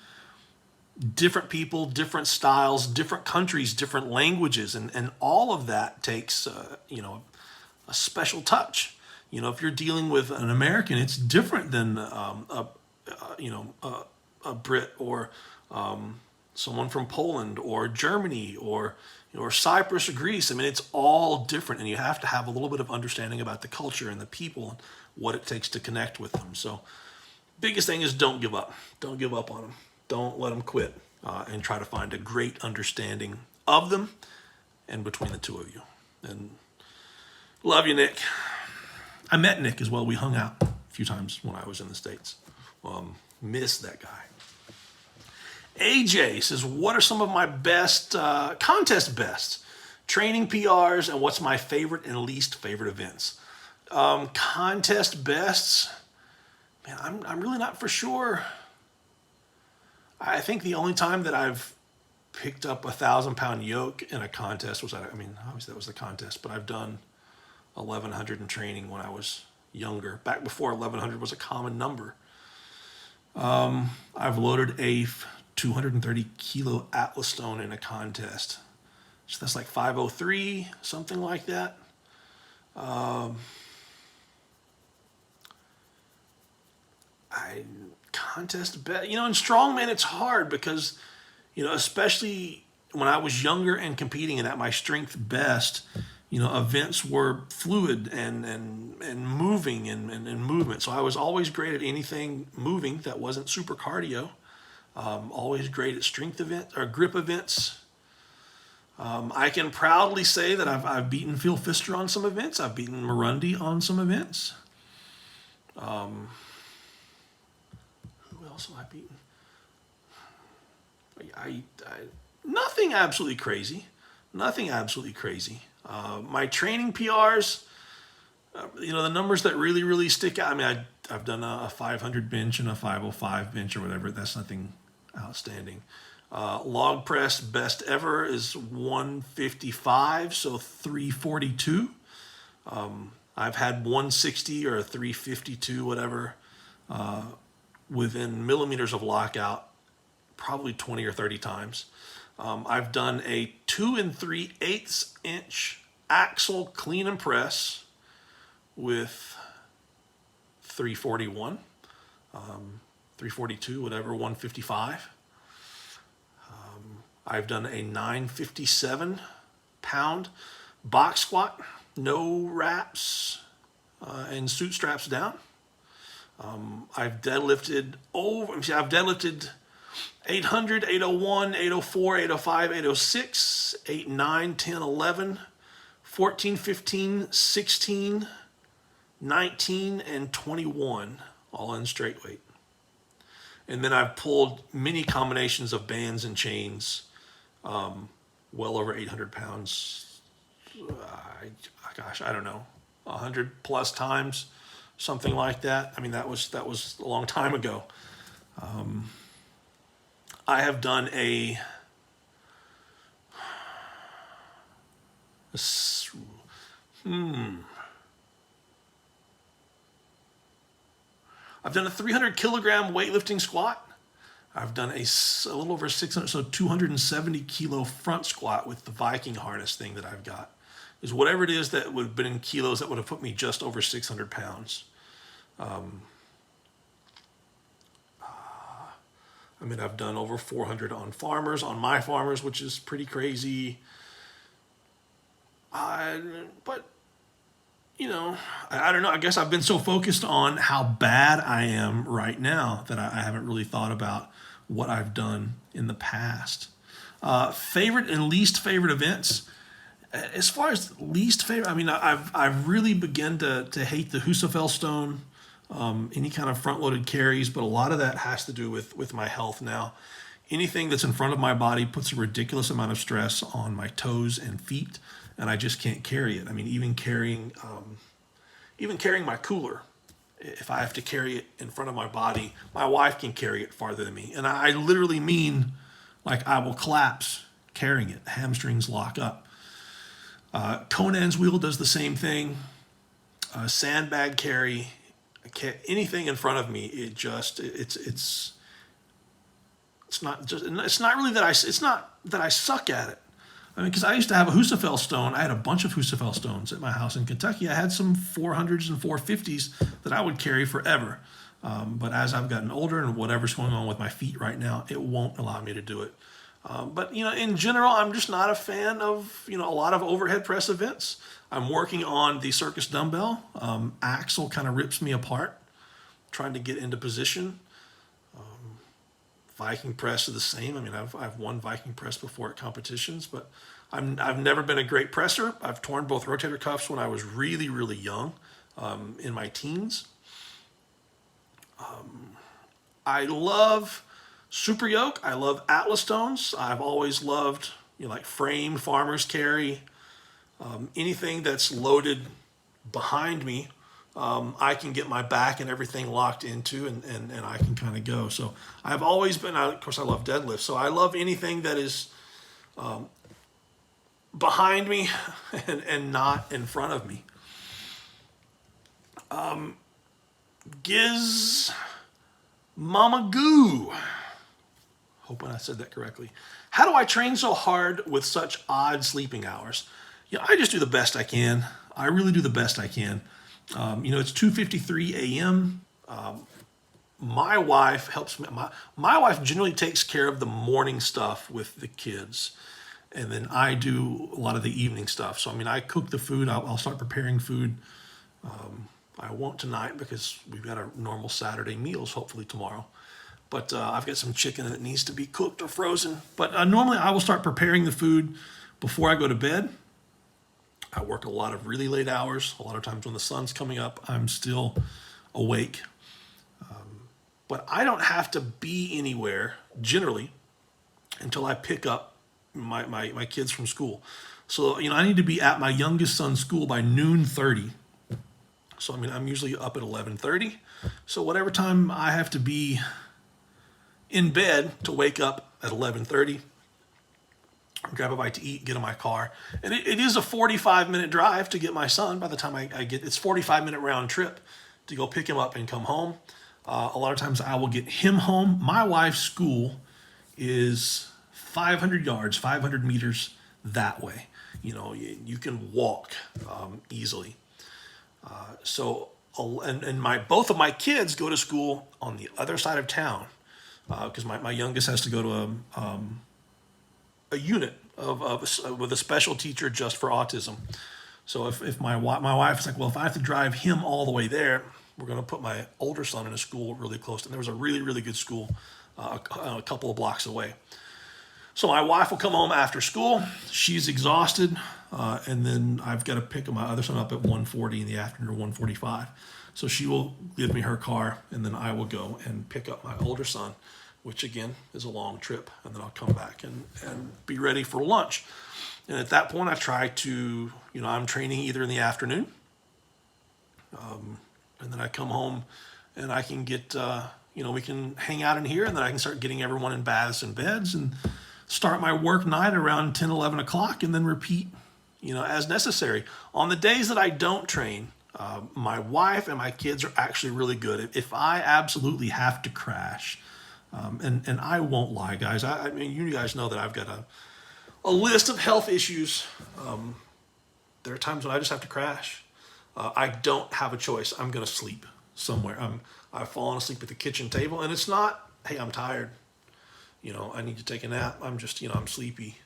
different people, different styles, different countries, different languages, and all of that takes a special touch. If you're dealing with an American, it's different than a Brit or someone from Poland or Germany or Cyprus or Greece. I mean, it's all different, and you have to have a little bit of understanding about the culture and the people and what it takes to connect with them. So, biggest thing is don't give up. Don't give up on them. Don't let them quit, and try to find a great understanding of them and between the two of you. And love you, Nick. I met Nick as well. We hung out a few times when I was in the States. Miss that guy. AJ says, what are some of my best, contest bests, training PRs, and what's my favorite and least favorite events? Contest bests, man, I'm really not for sure. I think the only time that I've picked up 1,000-pound yoke in a contest was, obviously that was the contest, but I've done 1,100 in training when I was younger, back before 1,100 was a common number. I've loaded a 230 kilo Atlas stone in a contest. So that's like 503, something like that. Contest bet, in strongman it's hard because, especially when I was younger and competing and at my strength best, events were fluid and moving and movement. So I was always great at anything moving that wasn't super cardio. Always great at strength event or grip events. I can proudly say that I've beaten Phil Pfister on some events. I've beaten Marundi on some events. Who else have I beaten? Nothing absolutely crazy. Nothing absolutely crazy. My training PRs, the numbers that really, really stick out. I've done a 500 bench and a 505 bench or whatever. That's nothing outstanding. Log press best ever is 155, so 342. I've had 160 or a 352, whatever, within millimeters of lockout, probably 20 or 30 times. I've done a 2 3/8 inch axle clean and press with 341, 342, whatever, 155. I've done a 957 pound box squat, no wraps, and suit straps down. I've deadlifted 800, 801, 804, 805, 806, 8, 9, 10, 11, 14, 15, 16, 19, and 21, all in straight weight. And then I've pulled many combinations of bands and chains, well over 800 pounds. I don't know, 100 plus times, something like that. That was a long time ago. I have done I've done a 300 kilogram weightlifting squat. I've done a little over 600, so 270 kilo front squat with the Viking harness thing that I've got. Is whatever it is that would have been in kilos that would have put me just over 600 pounds. I've done over 400 on my farmers, which is pretty crazy. I don't know. I guess I've been so focused on how bad I am right now that I haven't really thought about what I've done in the past. Favorite and least favorite events. As far as least favorite, I've really begun to hate the Husafell stone, any kind of front-loaded carries, but a lot of that has to do with my health now. Anything that's in front of my body puts a ridiculous amount of stress on my toes and feet, and I just can't carry it. Even carrying my cooler, if I have to carry it in front of my body, my wife can carry it farther than me. And I literally mean, like, I will collapse carrying it. Hamstrings lock up. Conan's wheel does the same thing. Sandbag carry, anything in front of me, it's not really that it's not that I suck at it. I mean, because I used to have a Husafel stone. I had a bunch of Husafel stones at my house in Kentucky. I had some 400s and 450s that I would carry forever. But as I've gotten older and whatever's going on with my feet right now, it won't allow me to do it. But, in general, I'm just not a fan of, a lot of overhead press events. I'm working on the circus dumbbell. Axle kind of rips me apart, trying to get into position. Viking press is the same. I mean, I've won Viking press before at competitions, but I've never been a great presser. I've torn both rotator cuffs when I was really, really young, in my teens. I love super yoke. I love Atlas stones. I've always loved, like frame, farmer's carry, anything that's loaded behind me. I can get my back and everything locked into, and I can kind of go. So I've always been, of course, I love deadlift. So I love anything that is behind me and not in front of me. Giz Mama Goo. Hoping I said that correctly. How do I train so hard with such odd sleeping hours? I just do the best I can. I really do the best I can. It's 2:53 a.m. My wife helps me. My wife generally takes care of the morning stuff with the kids, and then I do a lot of the evening stuff. So I cook the food. I'll start preparing food. I won't tonight because we've got our normal Saturday meals hopefully tomorrow. But I've got some chicken that needs to be cooked or frozen. But normally I will start preparing the food before I go to bed. I work a lot of really late hours. A lot of times when the sun's coming up, I'm still awake. But I don't have to be anywhere, generally, until I pick up my kids from school. So, I need to be at my youngest son's school by noon 30. So, I'm usually up at 11:30. So whatever time I have to be in bed to wake up at 11:30, grab a bite to eat, get in my car. And it is a 45-minute drive to get my son. By the time I get, it's 45-minute round trip to go pick him up and come home. A lot of times I will get him home. My wife's school is 500 yards, 500 meters that way. You can walk easily. Both of my kids go to school on the other side of town because my youngest has to go to a unit with a special teacher just for autism. So if my wife is like, well, if I have to drive him all the way there, we're going to put my older son in a school really close. And there was a really, really good school a couple of blocks away. So my wife will come home after school. She's exhausted. And then I've got to pick my other son up at 1:40 in the afternoon or 1:45. So she will give me her car, and then I will go and pick up my older son, which again is a long trip. And then I'll come back and be ready for lunch. And at that point, I try to, I'm training either in the afternoon. And then I come home and I can get, we can hang out in here, and then I can start getting everyone in baths and beds and start my work night around 10, 11 o'clock, and then repeat, as necessary. On the days that I don't train, my wife and my kids are actually really good. If I absolutely have to crash, and I won't lie, guys, you guys know that I've got a list of health issues. There are times when I just have to crash. I don't have a choice. I'm going to sleep somewhere. I've fallen asleep at the kitchen table, and it's not, hey, I'm tired. I need to take a nap. I'm just, I'm sleepy.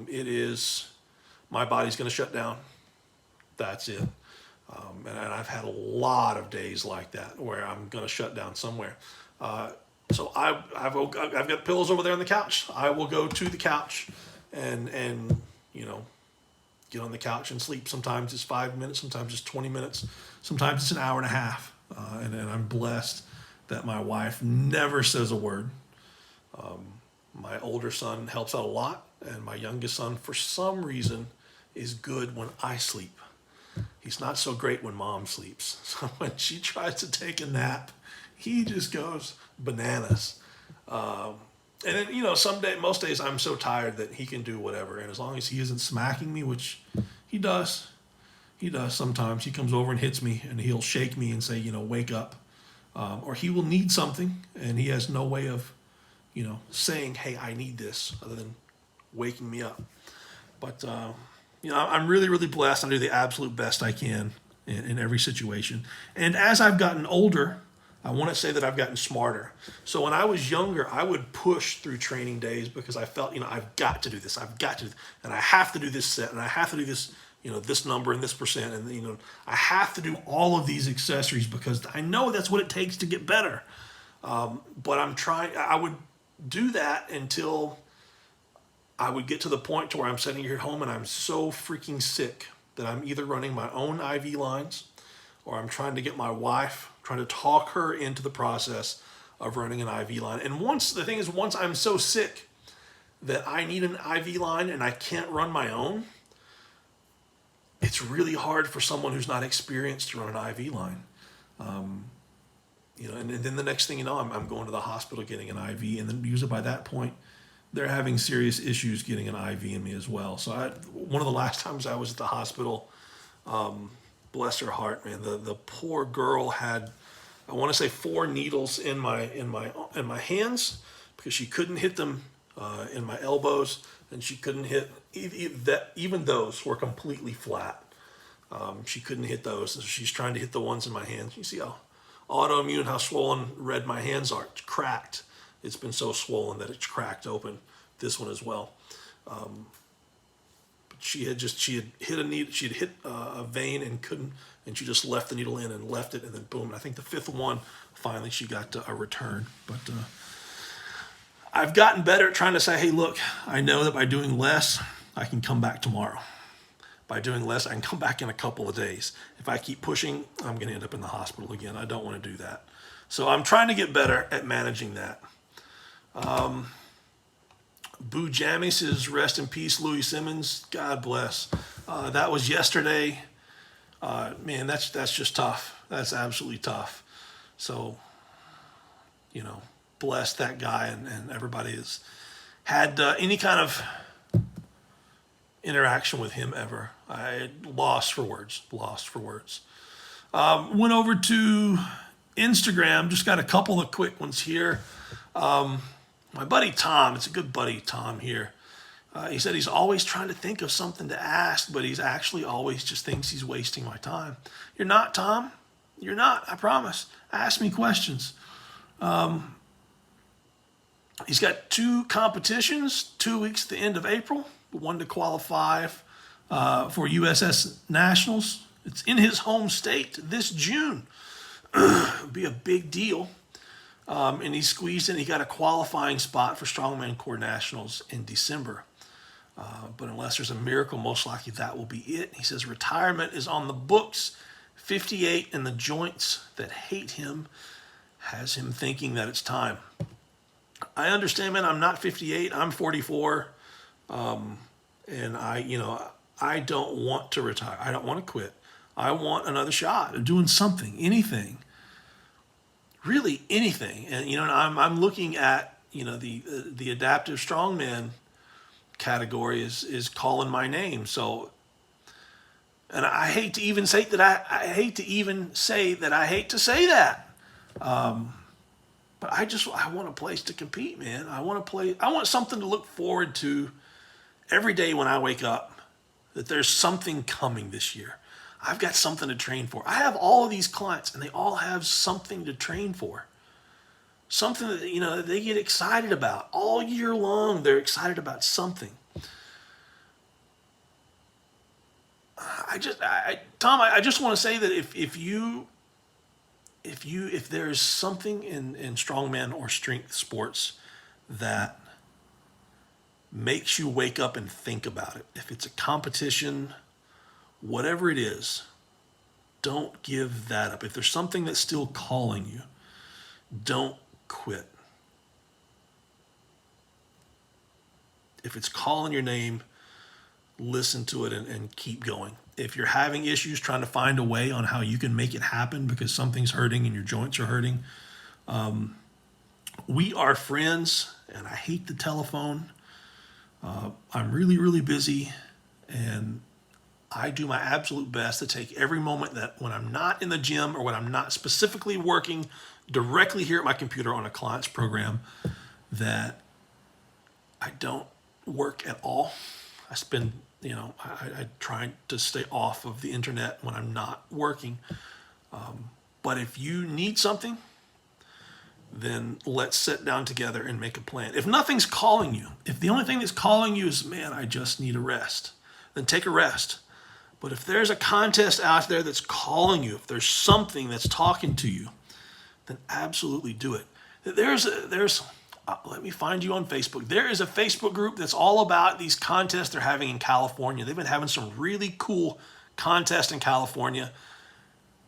It is, my body's going to shut down. That's it. And I've had a lot of days like that where I'm going to shut down somewhere. So I've got pillows over there on the couch. I will go to the couch and get on the couch and sleep. Sometimes it's 5 minutes, sometimes it's 20 minutes, sometimes it's an hour and a half. And I'm blessed that my wife never says a word. My older son helps out a lot, and my youngest son, for some reason, is good when I sleep. He's not so great when mom sleeps. So when she tries to take a nap, he just goes bananas. And then, most days I'm so tired that he can do whatever. And as long as he isn't smacking me, which he does. He does sometimes. He comes over and hits me, and he'll shake me and say, wake up. Or he will need something, and he has no way of, saying, hey, I need this, other than waking me up. But, I'm really, really blessed. I do the absolute best I can in every situation. And as I've gotten older, I want to say that I've gotten smarter. So when I was younger, I would push through training days because I felt, I've got to do this. I've got to, and I have to do this set, and I have to do this, this number and this percent, and I have to do all of these accessories because I know that's what it takes to get better. But I would do that until I would get to the point to where I'm sitting here at home and I'm so freaking sick that I'm either running my own IV lines or I'm trying to get my wife, trying to talk her into the process of running an IV line. And once I'm so sick that I need an IV line and I can't run my own, it's really hard for someone who's not experienced to run an IV line. And then the next thing you know, I'm going to the hospital getting an IV, and then usually by that point, they're having serious issues getting an IV in me as well. So one of the last times I was at the hospital, bless her heart, man, the poor girl had, I want to say 4 needles in my hands because she couldn't hit them in my elbows, and she couldn't hit even those were completely flat. She couldn't hit those, so she's trying to hit the ones in my hands. You see how autoimmune, how swollen red my hands are. It's cracked. It's been so swollen that it's cracked open. This one as well. But she had hit a needle. She had hit a vein and couldn't, and she just left the needle in and left it, and then boom. I think the 5th one, finally she got a return. But I've gotten better at trying to say, hey, look, I know that by doing less, I can come back tomorrow. By doing less, I can come back in a couple of days. If I keep pushing, I'm going to end up in the hospital again. I don't want to do that. So I'm trying to get better at managing that. Boo Jammy says, rest in peace, Louis Simmons. God bless. That was yesterday. Man, that's just tough. That's absolutely tough. So, bless that guy and everybody has had any kind of interaction with him ever. I lost for words. Went over to Instagram. Just got a couple of quick ones here. My buddy Tom, it's a good buddy Tom here. He said he's always trying to think of something to ask, but he's actually always just thinks he's wasting my time. You're not, Tom. You're not, I promise. Ask me questions. He's got 2 competitions, 2 weeks at the end of April, one to qualify for USS Nationals. It's in his home state this June. It'll be a big deal. And he squeezed in. He got a qualifying spot for Strongman Corps Nationals in December. But unless there's a miracle, most likely that will be it. He says retirement is on the books. 58, and the joints that hate him has him thinking that it's time. I understand, man. I'm not 58. I'm 44. And I don't want to retire. I don't want to quit. I want another shot of doing something, anything. Really anything. And I'm looking at the adaptive strongman category is calling my name. So, and I hate to even say that I hate to say that. But I want a place to compete, man. I want something to look forward to every day when I wake up, that there's something coming this year. I've got something to train for. I have all of these clients, and they all have something to train for. Something that, they get excited about. All year long, they're excited about something. Tom, I just want to say that if there's something in strongman or strength sports that makes you wake up and think about it, if it's a competition, whatever it is, don't give that up. If there's something that's still calling you, don't quit. If it's calling your name, listen to it and keep going. If you're having issues trying to find a way on how you can make it happen because something's hurting and your joints are hurting, we are friends, and I hate the telephone. I'm really, really busy, and I do my absolute best to take every moment that when I'm not in the gym or when I'm not specifically working directly here at my computer on a client's program, that I don't work at all. I spend, I try to stay off of the internet when I'm not working. But if you need something, then let's sit down together and make a plan. If nothing's calling you, if the only thing that's calling you is, man, I just need a rest, then take a rest. But if there's a contest out there that's calling you, if there's something that's talking to you, then absolutely do it. Let me find you on Facebook. There is a Facebook group that's all about these contests they're having in California. They've been having some really cool contests in California.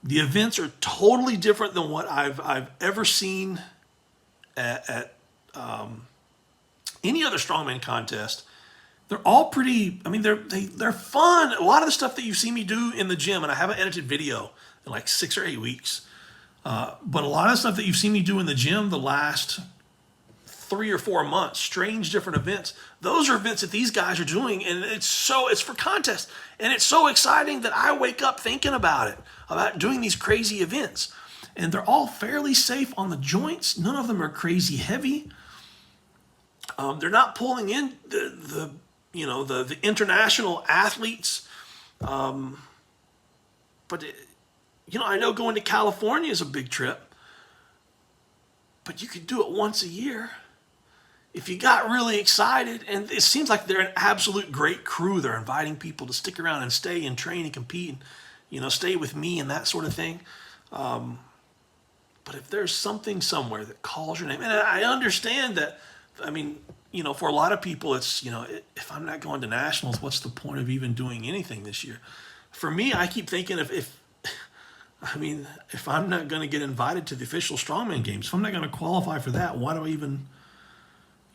The events are totally different than what I've ever seen at any other strongman contest. They're all pretty. I mean, they're fun. A lot of the stuff that you see me do in the gym, and I haven't edited video in like 6 or 8 weeks. But a lot of the stuff that you've seen me do in the gym the last 3 or 4 months, strange different events. Those are events that these guys are doing, and it's for contests, and it's so exciting that I wake up thinking about doing these crazy events, and they're all fairly safe on the joints. None of them are crazy heavy. They're not pulling in the international athletes, but I know going to California is a big trip, but you could do it once a year. If you got really excited, and it seems like they're an absolute great crew. They're inviting people to stick around and stay and train and compete and, stay with me and that sort of thing. But if there's something somewhere that calls your name, and I understand that, for a lot of people, it's, if I'm not going to nationals, what's the point of even doing anything this year? For me, I keep thinking if I'm not going to get invited to the official strongman games, if I'm not going to qualify for that, why do I even,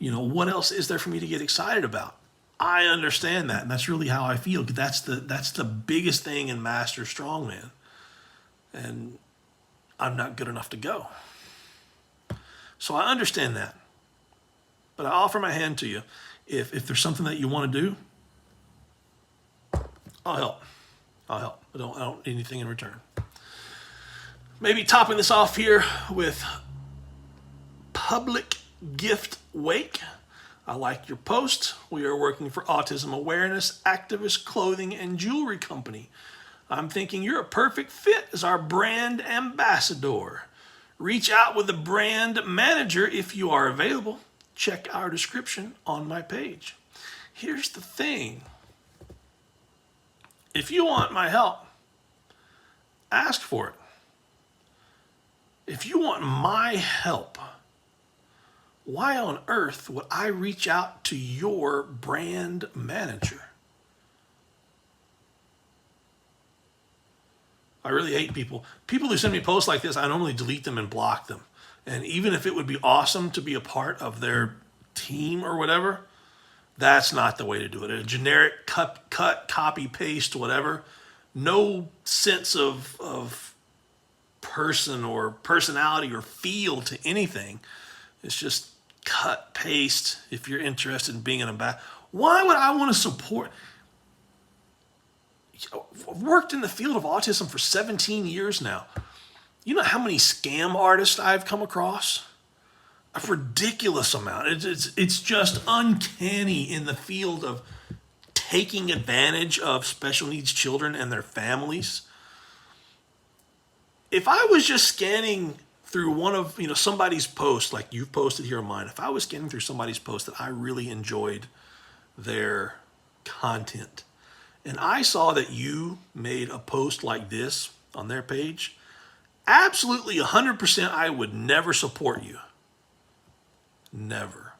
what else is there for me to get excited about? I understand that, and that's really how I feel. That's the biggest thing in Master Strongman, and I'm not good enough to go. So I understand that, but I offer my hand to you. If there's something that you want to do, I'll help. I don't need anything in return. Maybe topping this off here with public gift wake. I like your post. We are working for Autism Awareness Activist Clothing and Jewelry Company. I'm thinking you're a perfect fit as our brand ambassador. Reach out with a brand manager if you are available. Check our description on my page. Here's the thing. If you want my help, ask for it. If you want my help, why on earth would I reach out to your brand manager? I really hate people. People who send me posts like this, I normally delete them and block them. And even if it would be awesome to be a part of their team or whatever, that's not the way to do it. A generic cut, copy, paste, whatever. No sense of person or personality or feel to anything. It's just cut, paste, if you're interested in being an ambassador. Why would I want to support? I've worked in the field of autism for 17 years now. You know how many scam artists I've come across? A ridiculous amount. It's just uncanny in the field of taking advantage of special needs children and their families. If I was just scanning through one of somebody's posts, like you've posted here on mine, if I was scanning through somebody's post that I really enjoyed their content, and I saw that you made a post like this on their page, absolutely 100% I would never support you. Never.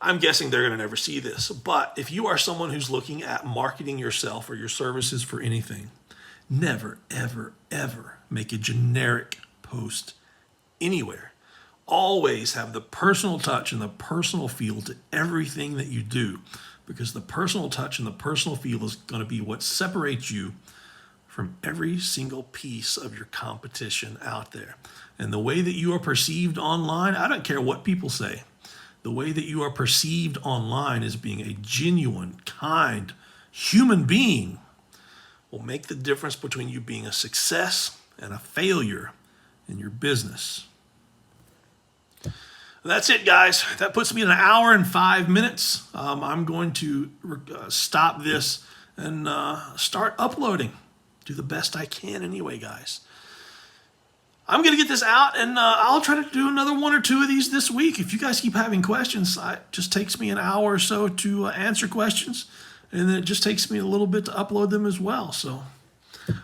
I'm guessing they're going to never see this, but if you are someone who's looking at marketing yourself or your services for anything, never, ever, ever make a generic post anywhere. Always have the personal touch and the personal feel to everything that you do, because the personal touch and the personal feel is going to be what separates you from every single piece of your competition out there. And the way that you are perceived online, I don't care what people say. The way that you are perceived online is being a genuine, kind, human being will make the difference between you being a success and a failure in your business. That's it, guys. That puts me in 1 hour and 5 minutes. I'm going to stop this and start uploading. Do the best I can anyway, guys. I'm going to get this out, and I'll try to do another 1 or 2 of these this week. If you guys keep having questions, it just takes me 1 hour or so to answer questions, and then it just takes me a little bit to upload them as well. So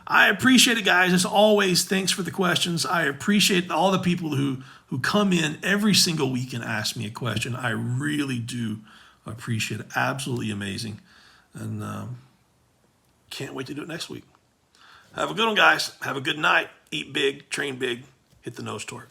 I appreciate it, guys. As always, thanks for the questions. I appreciate all the people who come in every single week and ask me a question. I really do appreciate it. Absolutely amazing. And can't wait to do it next week. Have a good one, guys. Have a good night. Eat big, train big, hit the nose torque.